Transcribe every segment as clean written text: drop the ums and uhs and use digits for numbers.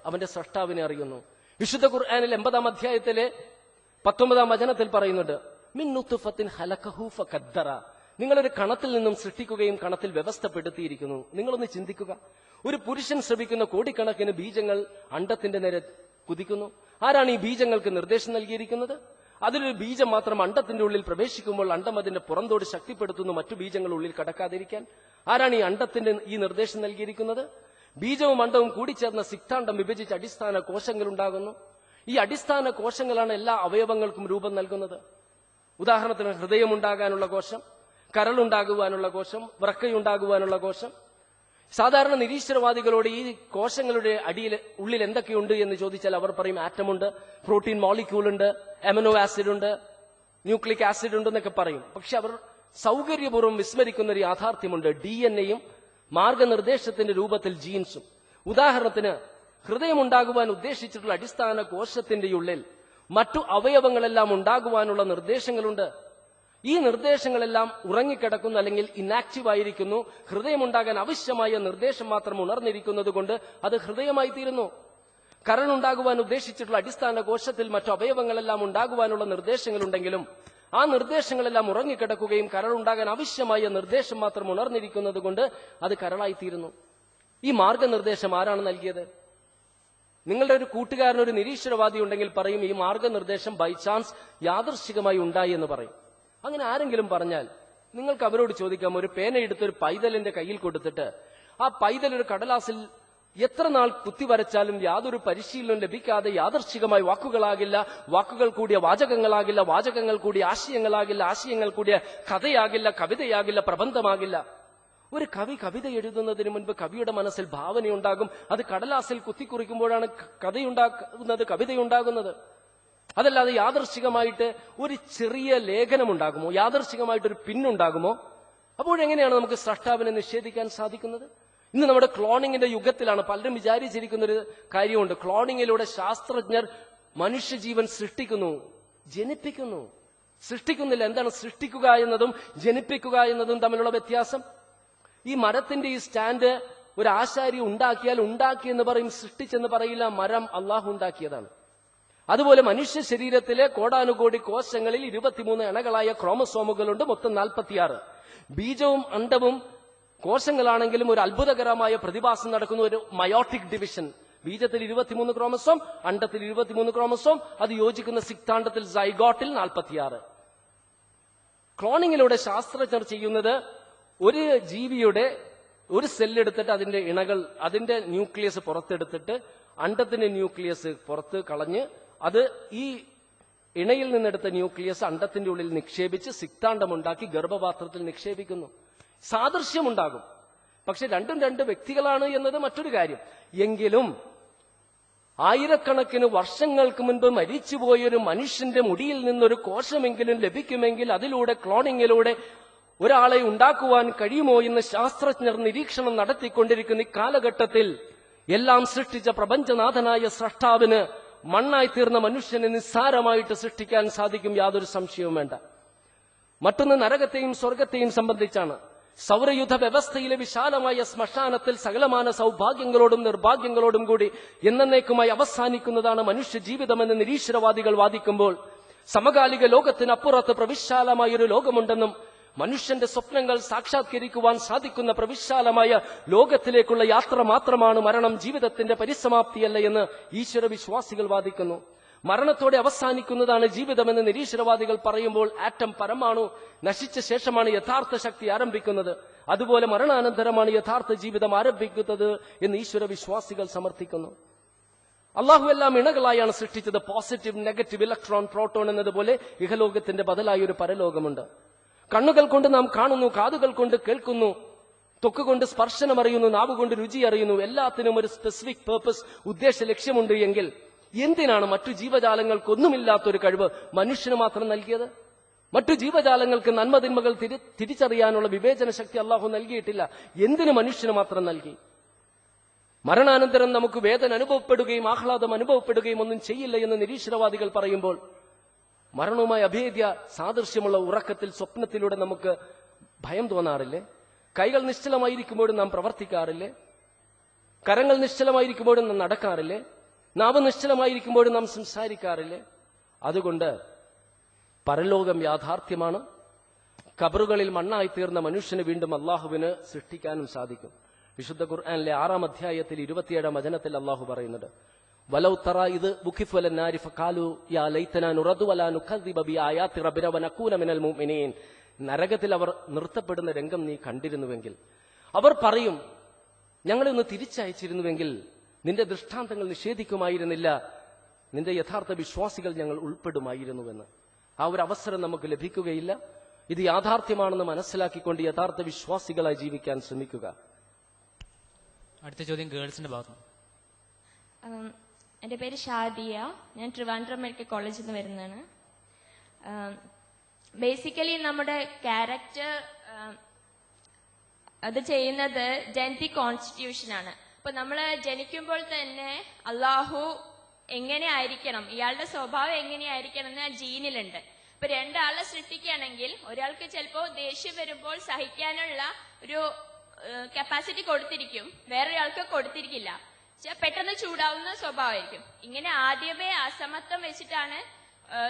അവന്റെ സ്രഷ്ടാവിനെ അറിയുന്നു. വിശുദ്ധ ഖുർആനിൽ 80-ാം അധ്യായത്തിലെ 19-ാം വചനത്തിൽ പറയുന്നുണ്ട്, മിൻ നുത്ഫത്തിൻ ഖലഖഹു ഫഖദ്ദറ. നിങ്ങളൊരു കണത്തിൽ നിന്നും സൃഷ്ടിക്കുകയും കണത്തിൽ വ്യവസ്ഥപ്പെടുത്തിയിരിക്കുന്നു. നിങ്ങളൊന്ന് ചിന്തിക്കുക, ഒരു പുരുഷൻ ശ്രമിക്കുന്ന കോടിക്കണക്കിന് ബീജങ്ങൾ അണ്ടത്തിന്റെ നേരെ കുതിക്കുന്നു. ആരാണ് ഈ ബീജങ്ങൾക്ക് നിർദ്ദേശം നൽകിയിരിക്കുന്നത്? അതിലൊരു ബീജം മാത്രം അണ്ടത്തിന്റെ ഉള്ളിൽ പ്രവേശിക്കുമ്പോൾ അണ്ടം അതിന്റെ പുറന്തോട് ശക്തിപ്പെടുത്തുന്നു, മറ്റു ബീജങ്ങൾ ഉള്ളിൽ കടക്കാതിരിക്കാൻ. ആരാണ് ഈ അണ്ടത്തിന്റെ ഈ നിർദ്ദേശം നൽകിയിരിക്കുന്നത്? ബീജവും അണ്ടവും കൂടിച്ചേർന്ന സിക്താണ്ഡം വിഭജിച്ച് അടിസ്ഥാന കോശങ്ങൾ ഉണ്ടാകുന്നു. ഈ അടിസ്ഥാന കോശങ്ങളാണ് എല്ലാ അവയവങ്ങൾക്കും രൂപം നൽകുന്നത്. ഉദാഹരണത്തിന് ഹൃദയമുണ്ടാകാനുള്ള കോശം, കരളുണ്ടാകുവാനുള്ള കോശം, വൃക്കയുണ്ടാകുവാനുള്ള കോശം. സാധാരണ നിരീശ്വരവാദികളോട് ഈ കോശങ്ങളുടെ ഉള്ളിൽ എന്തൊക്കെയുണ്ട് എന്ന് ചോദിച്ചാൽ അവർ പറയും ആറ്റമുണ്ട്, പ്രോട്ടീൻ മോളിക്യൂൾ ഉണ്ട്, അമിനോ ആസിഡ് ഉണ്ട്, ന്യൂക്ലിക് ആസിഡ് ഉണ്ട് എന്നൊക്കെ പറയും. പക്ഷെ അവർ സൗകര്യപൂർവ്വം വിസ്മരിക്കുന്ന ഒരു യാഥാർത്ഥ്യമുണ്ട്, DNA-യും മാർഗനിർദ്ദേശത്തിന്റെ രൂപത്തിൽ ജീൻസും. ഉദാഹരണത്തിന് ഹൃദയമുണ്ടാകുവാൻ ഉദ്ദേശിച്ചിട്ടുള്ള അടിസ്ഥാന കോശത്തിന്റെ ഉള്ളിൽ മറ്റു അവയവങ്ങളെല്ലാം ഉണ്ടാകുവാനുള്ള നിർദ്ദേശങ്ങളുണ്ട്. ഈ നിർദ്ദേശങ്ങളെല്ലാം ഉറങ്ങിക്കിടക്കുന്നു, അല്ലെങ്കിൽ ഇനാക്റ്റീവ് ആയിരിക്കുന്നു. ഹൃദയമുണ്ടാകാൻ ആവശ്യമായ നിർദ്ദേശം മാത്രം ഉണർന്നിരിക്കുന്നത് കൊണ്ട് അത് ഹൃദയമായി തീരുന്നു. കരളുണ്ടാകുവാൻ ഉദ്ദേശിച്ചിട്ടുള്ള അടിസ്ഥാന കോശത്തിൽ മറ്റു അവയവങ്ങളെല്ലാം ഉണ്ടാകുവാനുള്ള നിർദ്ദേശങ്ങളുണ്ടെങ്കിലും ആ നിർദ്ദേശങ്ങളെല്ലാം ഉറങ്ങിക്കിടക്കുകയും കരളുണ്ടാകാൻ ആവശ്യമായ നിർദ്ദേശം മാത്രം ഉണർന്നിരിക്കുന്നത് കൊണ്ട് അത് കരളായിത്തീരുന്നു. ഈ മാർഗനിർദ്ദേശം ആരാണ് നൽകിയത്? നിങ്ങളുടെ ഒരു കൂട്ടുകാരൻ ഒരു നിരീശ്വരവാദി ഉണ്ടെങ്കിൽ പറയും ഈ മാർഗനിർദ്ദേശം ബൈ ചാൻസ് യാദൃശ്ചികമായി ഉണ്ടായി എന്ന് പറയും. അങ്ങനെ ആരെങ്കിലും പറഞ്ഞാൽ നിങ്ങൾക്ക് അവരോട് ചോദിക്കാം, ഒരു പേന എടുത്ത് ഒരു പൈതലിന്റെ കയ്യിൽ കൊടുത്തിട്ട് ആ പൈതൽ ഒരു കടലാസിൽ എത്ര നാൾ കുത്തി വരച്ചാലും യാതൊരു പരിശീലനവും ലഭിക്കാതെ യാദർച്ഛികമായി വാക്കുകളാകില്ല, വാക്കുകൾ കൂടിയ വാചകങ്ങളാകില്ല, വാചകങ്ങൾ കൂടിയ ആശയങ്ങളാകില്ല, ആശയങ്ങൾ കൂടിയ കഥയാകില്ല, കവിതയാകില്ല, പ്രബന്ധമാകില്ല. ഒരു കവി കവിത എഴുതുന്നതിന് മുൻപ് കവിയുടെ മനസ്സിൽ ഭാവനയുണ്ടാകും. അത് കടലാസിൽ കുത്തിക്കുറിക്കുമ്പോഴാണ് കഥയുണ്ടാകുന്നത്, കവിതയുണ്ടാകുന്നത്. അതല്ലാതെ യാദർച്ഛികമായിട്ട് ഒരു ചെറിയ ലേഖനമുണ്ടാകുമോ? യാദർച്ഛികമായിട്ടൊരു പിന്നുണ്ടാകുമോ? അപ്പോഴെങ്ങനെയാണ് നമുക്ക് സ്രഷ്ടാവിനെ നിഷേധിക്കാൻ സാധിക്കുന്നത്? ഇന്ന് നമ്മുടെ ക്ലോണിങ്ങിന്റെ യുഗത്തിലാണ്. പലരും വിചാരിച്ചിരിക്കുന്ന ഒരു കാര്യമുണ്ട്, ക്ലോണിങ്ങിലൂടെ ശാസ്ത്രജ്ഞർ മനുഷ്യജീവൻ സൃഷ്ടിക്കുന്നു, ജനിപ്പിക്കുന്നു. സൃഷ്ടിക്കുന്നില്ല. എന്താണ് സൃഷ്ടിക്കുക എന്നതും ജനിപ്പിക്കുക എന്നതും തമ്മിലുള്ള വ്യത്യാസം? ഈ മരത്തിന്റെ ഈ സ്റ്റാൻഡ് ഒരു ആശാരി ഉണ്ടാക്കിയാൽ ഉണ്ടാക്കിയെന്ന് പറയും, സൃഷ്ടിച്ചെന്ന് പറയില്ല. മരം അള്ളാഹു ഉണ്ടാക്കിയതാണ്. അതുപോലെ മനുഷ്യ ശരീരത്തിലെ കോടാനുകോടി കോശങ്ങളിൽ 23 അണകളായ ക്രോമസോമുകളുണ്ട്, മൊത്തം 46. ബീജവും അണ്ടവും കോശങ്ങളാണെങ്കിലും ഒരു അത്ഭുതകരമായ പ്രതിഭാസം നടക്കുന്ന ഒരു മയോട്ടിക് ഡിവിഷൻ. ബീജത്തിൽ 23 ക്രോമസോം, അണ്ടത്തിൽ 23 ക്രോമസോം, അത് യോജിക്കുന്ന സിക്താണ്ഡത്തിൽ സൈഗോട്ടിൽ 46. ക്ലോണിങ്ങിലൂടെ ശാസ്ത്രജ്ഞർ ചെയ്യുന്നത് ഒരു ജീവിയുടെ ഒരു സെല്ലെടുത്തിട്ട് അതിന്റെ ഇണകൾ, അതിന്റെ ന്യൂക്ലിയസ് പുറത്തെടുത്തിട്ട് അണ്ടത്തിന്റെ ന്യൂക്ലിയസ് പുറത്ത് കളഞ്ഞ് അത് ഈ ഇണയിൽ നിന്നെടുത്ത ന്യൂക്ലിയസ് അണ്ടത്തിന്റെ ഉള്ളിൽ നിക്ഷേപിച്ച് സിക്താണ്ഡമുണ്ടാക്കി ഗർഭപാത്രത്തിൽ നിക്ഷേപിക്കുന്നു. സാദൃശ്യമുണ്ടാകും, പക്ഷെ രണ്ടും രണ്ട് വ്യക്തികളാണ് എന്നത് മറ്റൊരു കാര്യം. എങ്കിലും ആയിരക്കണക്കിന് വർഷങ്ങൾക്ക് മുൻപ് മരിച്ചുപോയൊരു മനുഷ്യന്റെ മുടിയിൽ നിന്നൊരു കോശമെങ്കിലും ലഭിക്കുമെങ്കിൽ അതിലൂടെ, ക്ലോണിങ്ങിലൂടെ ഒരാളെ ഉണ്ടാക്കുവാൻ കഴിയുമോ എന്ന് ശാസ്ത്രജ്ഞർ നിരീക്ഷണം നടത്തിക്കൊണ്ടിരിക്കുന്ന ഈ കാലഘട്ടത്തിൽ എല്ലാം സൃഷ്ടിച്ച പ്രപഞ്ചനാഥനായ സ്രഷ്ടാവിന് മണ്ണായി തീർന്ന മനുഷ്യനെ നിസ്സാരമായിട്ട് സൃഷ്ടിക്കാൻ സാധിക്കും, യാതൊരു സംശയവും വേണ്ട. മറ്റൊന്ന് നരകത്തെയും സ്വർഗത്തെയും സംബന്ധിച്ചാണ്. സൗരയുധ വ്യവസ്ഥയിലെ വിശാലമായ ശ്മശാനത്തിൽ സകലമാന സൗഭാഗ്യങ്ങളോടും നിർഭാഗ്യങ്ങളോടും കൂടി എന്നേക്കുമായി അവസാനിക്കുന്നതാണ് മനുഷ്യ ജീവിതമെന്ന് നിരീശ്വരവാദികൾ വാദിക്കുമ്പോൾ, സമകാലിക ലോകത്തിനപ്പുറത്ത് പ്രവിശാലമായൊരു ലോകമുണ്ടെന്നും മനുഷ്യന്റെ സ്വപ്നങ്ങൾ സാക്ഷാത്കരിക്കുവാൻ സാധിക്കുന്ന പ്രവിശാലമായ ലോകത്തിലേക്കുള്ള യാത്ര മാത്രമാണ് മരണം, ജീവിതത്തിന്റെ പരിസമാപ്തിയല്ല എന്ന് ഈശ്വര വിശ്വാസികൾ വാദിക്കുന്നു. മരണത്തോടെ അവസാനിക്കുന്നതാണ് ജീവിതമെന്ന് നിരീശ്വരവാദികൾ പറയുമ്പോൾ ആറ്റം, പരമാണു നശിച്ച ശേഷമാണ് യഥാർത്ഥ ശക്തി ആരംഭിക്കുന്നത്. അതുപോലെ മരണാനന്തരമാണ് യഥാർത്ഥ ജീവിതം ആരംഭിക്കുന്നത് എന്ന് ഈശ്വര വിശ്വാസികൾ സമർത്ഥിക്കുന്നു. അള്ളാഹു എല്ലാം ഇണകളായാണ് സൃഷ്ടിച്ചത്. പോസിറ്റീവ്, നെഗറ്റീവ്, ഇലക്ട്രോൺ, പ്രോട്ടോൺ എന്നതുപോലെ ഇഹലോകത്തിന്റെ ബദലായി ഒരു പരലോകമുണ്ട്. കണ്ണുകൾ കൊണ്ട് നാം കാണുന്നു, കാതുകൾ കൊണ്ട് കേൾക്കുന്നു, ത്വക്കുകൊണ്ട് സ്പർശനം അറിയുന്നു, നാവുകൊണ്ട് രുചി അറിയുന്നു. എല്ലാത്തിനും ഒരു സ്പെസിഫിക് പേർപ്പസ്, ഉദ്ദേശ ലക്ഷ്യമുണ്ട്. എങ്കിൽ എന്തിനാണ് മറ്റു ജീവജാലങ്ങൾക്കൊന്നുമില്ലാത്തൊരു കഴിവ് മനുഷ്യന് മാത്രം നൽകിയത്? മറ്റു ജീവജാലങ്ങൾക്ക് നന്മതിന്മകൾ തിരിച്ചറിയാനുള്ള വിവേചന ശക്തി അള്ളാഹു നൽകിയിട്ടില്ല. എന്തിന് മനുഷ്യന് മാത്രം നൽകി? മരണാനന്തരം നമുക്ക് വേദന അനുഭവപ്പെടുകയും ആഹ്ലാദം അനുഭവപ്പെടുകയും ഒന്നും ചെയ്യില്ല എന്ന് നിരീശ്വരവാദികൾ പറയുമ്പോൾ, മരണവുമായി അഭേദ്യ സാദൃശ്യമുള്ള ഉറക്കത്തിൽ, സ്വപ്നത്തിലൂടെ നമുക്ക് ഭയം തോന്നാറില്ലേ? കൈകൾ നിശ്ചലമായിരിക്കുമ്പോഴും നാം പ്രവർത്തിക്കാറില്ലേ? കരങ്ങൾ നിശ്ചലമായിരിക്കുമ്പോഴും നാം നടക്കാറില്ലേ? നാവ് നിശ്ചലമായിരിക്കുമ്പോഴും നാം സംസാരിക്കാറില്ലേ? അതുകൊണ്ട് പരലോകം യാഥാർത്ഥ്യമാണ്. ഖബറുകളിൽ മണ്ണായി തീർന്ന മനുഷ്യന് വീണ്ടും അള്ളാഹുവിന് സൃഷ്ടിക്കാനും സാധിക്കും. വിശുദ്ധ ഖുർആനിലെ 6-ാം അധ്യായത്തിൽ 27-ാം വചനത്തിൽ അള്ളാഹു പറയുന്നുണ്ട്, വലൗ തറ ഇത് ബുഖിഫു അലന്നാരി ഫഖാലു യാ ലൈതനാ നുറദു വലാ നുകദ്ദിബ ബിആയാതി റബ്ബിനാ വനകൂന മിനൽ മുഅ്മിനീൻ. നരകത്തിൽ അവർ നിർത്തപ്പെടുന്ന രംഗം നീ കണ്ടിരുന്നുവെങ്കിൽ അവർ പറയും, ഞങ്ങളെ ഒന്ന് തിരിച്ചയച്ചിരുന്നുവെങ്കിൽ നിന്റെ ദൃഷ്ടാന്തങ്ങൾ നിഷേധിക്കുമായിരുന്നില്ല, നിന്റെ യഥാർത്ഥ വിശ്വാസികൾ ഞങ്ങൾ ഉൾപ്പെടുമായിരുന്നുവെന്ന്. ആ ഒരു അവസരം നമുക്ക് ലഭിക്കുകയില്ല. ഇത് യാഥാർത്ഥ്യമാണെന്ന് മനസ്സിലാക്കിക്കൊണ്ട് യഥാർത്ഥ വിശ്വാസികളായി ജീവിക്കാൻ ശ്രമിക്കുക. അടുത്ത ചോദ്യം ഗേൾസിന്റെ ഭാഗത്ത്. എൻ്റെ പേര് ഷാദിയ. ഞാൻ ട്രിവാൻഡ്രം മെഡിക്കൽ കോളേജിൽ നിന്ന് വരുന്നതാണ്. ബേസിക്കലി നമ്മുടെ ക്യാരക്ടർ അത് ചെയ്യുന്നത് ജനറ്റിക് കോൺസ്റ്റിറ്റ്യൂഷനാണ്. അപ്പൊ നമ്മൾ ജനിക്കുമ്പോൾ തന്നെ അള്ളാഹു എങ്ങനെ ആയിരിക്കണം, ഇയാളുടെ സ്വഭാവം എങ്ങനെയായിരിക്കണം എന്ന് ആ ജീനിലുണ്ട്. ഇപ്പൊ രണ്ടാളെ സൃഷ്ടിക്കുകയാണെങ്കിൽ ഒരാൾക്ക് ചിലപ്പോൾ ദേഷ്യം വരുമ്പോൾ സഹിക്കാനുള്ള ഒരു കപ്പാസിറ്റി കൊടുത്തിരിക്കും, വേറൊരാൾക്ക് കൊടുത്തിരിക്കില്ല. പെട്ടെന്ന് ചൂടാവുന്ന സ്വഭാവമായിരിക്കും. ഇങ്ങനെ ആദ്യമേ അസമത്വം വെച്ചിട്ടാണ്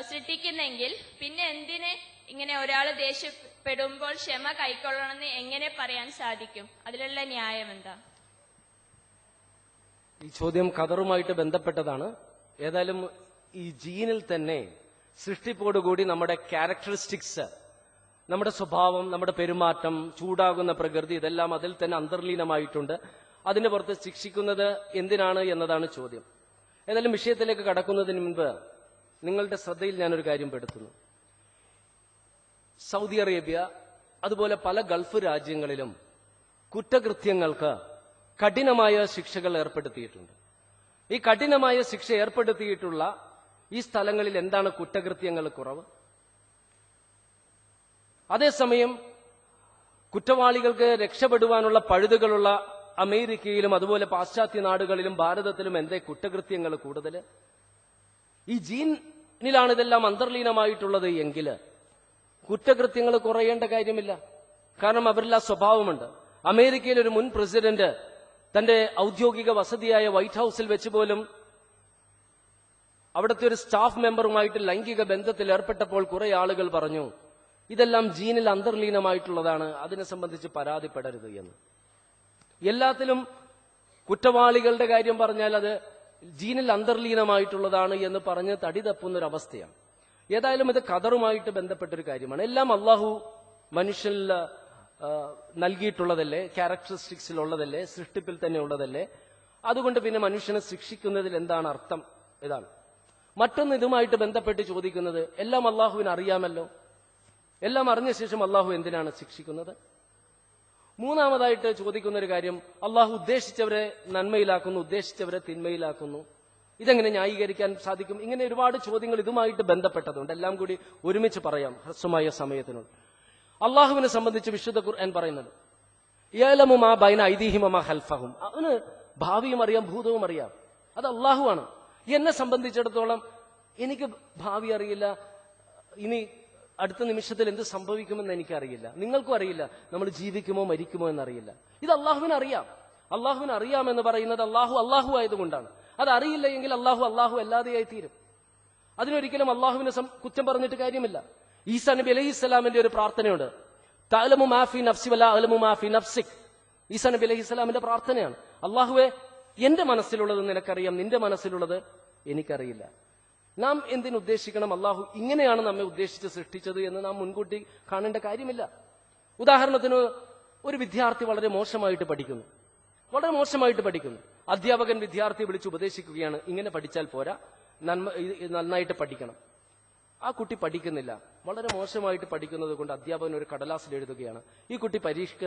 സൃഷ്ടിക്കുന്നെങ്കിൽ പിന്നെ എന്തിന് ഇങ്ങനെ ഒരാൾ ദേഷ്യപ്പെടുമ്പോൾ ക്ഷമ കൈക്കൊള്ളണമെന്ന് എങ്ങനെ പറയാൻ സാധിക്കും? അതിലുള്ള ന്യായം എന്താ? ഈ ചോദ്യം ഖദറുമായിട്ട് ബന്ധപ്പെട്ടതാണ്. ഏതായാലും ഈ ജീനിൽ തന്നെ സൃഷ്ടിപ്പോടുകൂടി നമ്മുടെ ക്യാരക്ടറിസ്റ്റിക്സ്, നമ്മുടെ സ്വഭാവം, നമ്മുടെ പെരുമാറ്റം, ചൂടാകുന്ന പ്രകൃതി, ഇതെല്ലാം അതിൽ തന്നെ അന്തർലീനമായിട്ടുണ്ട്. അതിന്റെ പുറത്ത് ശിക്ഷിക്കുന്നത് എന്തിനാണ് എന്നതാണ് ചോദ്യം. ഏതായാലും വിഷയത്തിലേക്ക് കടക്കുന്നതിന് മുൻപ് നിങ്ങളുടെ ശ്രദ്ധയിൽ ഞാനൊരു കാര്യം പെടുത്തുന്നു. സൗദി അറേബ്യ അതുപോലെ പല ഗൾഫ് രാജ്യങ്ങളിലും കുറ്റകൃത്യങ്ങൾക്ക് കഠിനമായ ശിക്ഷകൾ ഏർപ്പെടുത്തിയിട്ടുണ്ട്. ഈ കഠിനമായ ശിക്ഷ ഏർപ്പെടുത്തിയിട്ടുള്ള ഈ സ്ഥലങ്ങളിൽ എന്താണ് കുറ്റകൃത്യങ്ങൾ കുറവ്? അതേസമയം കുറ്റവാളികൾക്ക് രക്ഷപ്പെടുവാനുള്ള പഴുതുകളുള്ള അമേരിക്കയിലും അതുപോലെ പാശ്ചാത്യ നാടുകളിലും ഭാരതത്തിലും എന്തേ കുറ്റകൃത്യങ്ങൾ കൂടുതൽ? ഈ ജീനിലാണ് ഇതെല്ലാം അന്തർലീനമായിട്ടുള്ളത് എങ്കിൽ കുറ്റകൃത്യങ്ങൾ കുറയേണ്ട കാര്യമില്ല. കാരണം അവരിൽ ആ സ്വഭാവമുണ്ട്. അമേരിക്കയിലെ ഒരു മുൻ പ്രസിഡന്റ് തന്റെ ഔദ്യോഗിക വസതിയായ വൈറ്റ് ഹൌസിൽ വെച്ച് പോലും അവിടുത്തെ ഒരു സ്റ്റാഫ് മെമ്പറുമായിട്ട് ലൈംഗിക ബന്ധത്തിൽ ഏർപ്പെട്ടപ്പോൾ കുറെ ആളുകൾ പറഞ്ഞു, ഇതെല്ലാം ജീനിൽ അന്തർലീനമായിട്ടുള്ളതാണ്, അതിനെ സംബന്ധിച്ച് പരാതിപ്പെടരുത് എന്ന്. എല്ലാത്തിലും കുറ്റവാളികളുടെ കാര്യം പറഞ്ഞാൽ അത് ജീനിൽ അന്തർലീനമായിട്ടുള്ളതാണ് എന്ന് പറഞ്ഞ് തടി തപ്പുന്നൊരവസ്ഥയാണ്. ഏതായാലും ഇത് ഖദറുമായിട്ട് ബന്ധപ്പെട്ടൊരു കാര്യമാണ്. എല്ലാം അള്ളാഹു മനുഷ്യനിൽ നൽകിയിട്ടുള്ളതല്ലേ, ക്യാരക്ടറിസ്റ്റിക്സിലുള്ളതല്ലേ, സൃഷ്ടിപ്പിൽ തന്നെ ഉള്ളതല്ലേ. അതുകൊണ്ട് പിന്നെ മനുഷ്യനെ ശിക്ഷിക്കുന്നതിൽ എന്താണ് അർത്ഥം? ഇതാണ്. മറ്റൊന്ന് ഇതുമായിട്ട് ബന്ധപ്പെട്ട് ചോദിക്കുന്നത്, എല്ലാം അള്ളാഹുവിന് അറിയാമല്ലോ, എല്ലാം അറിഞ്ഞ ശേഷം അള്ളാഹു എന്തിനാണ് ശിക്ഷിക്കുന്നത്? മൂന്നാമതായിട്ട് ചോദിക്കുന്ന ഒരു കാര്യം, അള്ളാഹു ഉദ്ദേശിച്ചവരെ നന്മയിലാക്കുന്നു, ഉദ്ദേശിച്ചവരെ തിന്മയിലാക്കുന്നു. ഇതെങ്ങനെ ന്യായീകരിക്കാൻ സാധിക്കും? ഇങ്ങനെ ഒരുപാട് ചോദ്യങ്ങൾ ഇതുമായിട്ട് ബന്ധപ്പെട്ടതുണ്ട്. എല്ലാം കൂടി ഒരുമിച്ച് പറയാം ഹ്രസ്വമായ സമയത്തിനുള്ളിൽ. അള്ളാഹുവിനെ സംബന്ധിച്ച് വിശുദ്ധ ഖുർആൻ പറയുന്നത്, യഅലമു മാ ബൈന ഐദീഹിം വമാ ഖൽഫഹും, അവന് ഭാവിയും അറിയാം ഭൂതവും അറിയാം. അത് അള്ളാഹുവാണ്. എന്നെ സംബന്ധിച്ചിടത്തോളം എനിക്ക് ഭാവി അറിയില്ല, ഇനി അടുത്ത നിമിഷത്തിൽ എന്ത് സംഭവിക്കുമെന്ന് എനിക്കറിയില്ല, നിങ്ങൾക്കും അറിയില്ല, നമ്മൾ ജീവിക്കുമോ മരിക്കുമോ എന്നറിയില്ല. ഇത് അള്ളാഹുവിന് അറിയാം. അള്ളാഹുവിന് അറിയാമെന്ന് പറയുന്നത് അള്ളാഹു ആയതുകൊണ്ടാണ്. അത് അറിയില്ല എങ്കിൽ അള്ളാഹു അല്ലാതെയായി തീരും. അതിനൊരിക്കലും അള്ളാഹുവിനെ കുറ്റം പറഞ്ഞിട്ട് കാര്യമില്ല. ഈസാ നബി അലൈഹിസ്സലാമിന്റെ ഒരു പ്രാർത്ഥനയുണ്ട്, തഅലമു മാ ഫീ നഫ്സി വലാ അഅലമു മാ ഫീ നഫ്സിക്. ഈസാ നബി അലൈഹിസ്സലാമിന്റെ പ്രാർത്ഥനയാണ്, അള്ളാഹുവേ എന്റെ മനസ്സിലുള്ളത് നിനക്കറിയാം, നിന്റെ മനസ്സിലുള്ളത് എനിക്കറിയില്ല. നാം എന്തിനുദ്ദേശിക്കണം? അള്ളാഹു ഇങ്ങനെയാണ് നമ്മെ ഉദ്ദേശിച്ച് സൃഷ്ടിച്ചത് എന്ന് നാം മുൻകൂട്ടി കാണേണ്ട കാര്യമില്ല. ഉദാഹരണത്തിന് ഒരു വിദ്യാർത്ഥി വളരെ മോശമായിട്ട് പഠിക്കുന്നു. അധ്യാപകൻ വിദ്യാർത്ഥിയെ വിളിച്ച് ഉപദേശിക്കുകയാണ്, ഇങ്ങനെ പഠിച്ചാൽ പോരാ, നന്നായിട്ട് പഠിക്കണം. ആ കുട്ടി പഠിക്കുന്നില്ല, വളരെ മോശമായിട്ട് പഠിക്കുന്നത് കൊണ്ട് അധ്യാപകൻ ഒരു കടലാസിൽ എഴുതുകയാണ്, ഈ കുട്ടി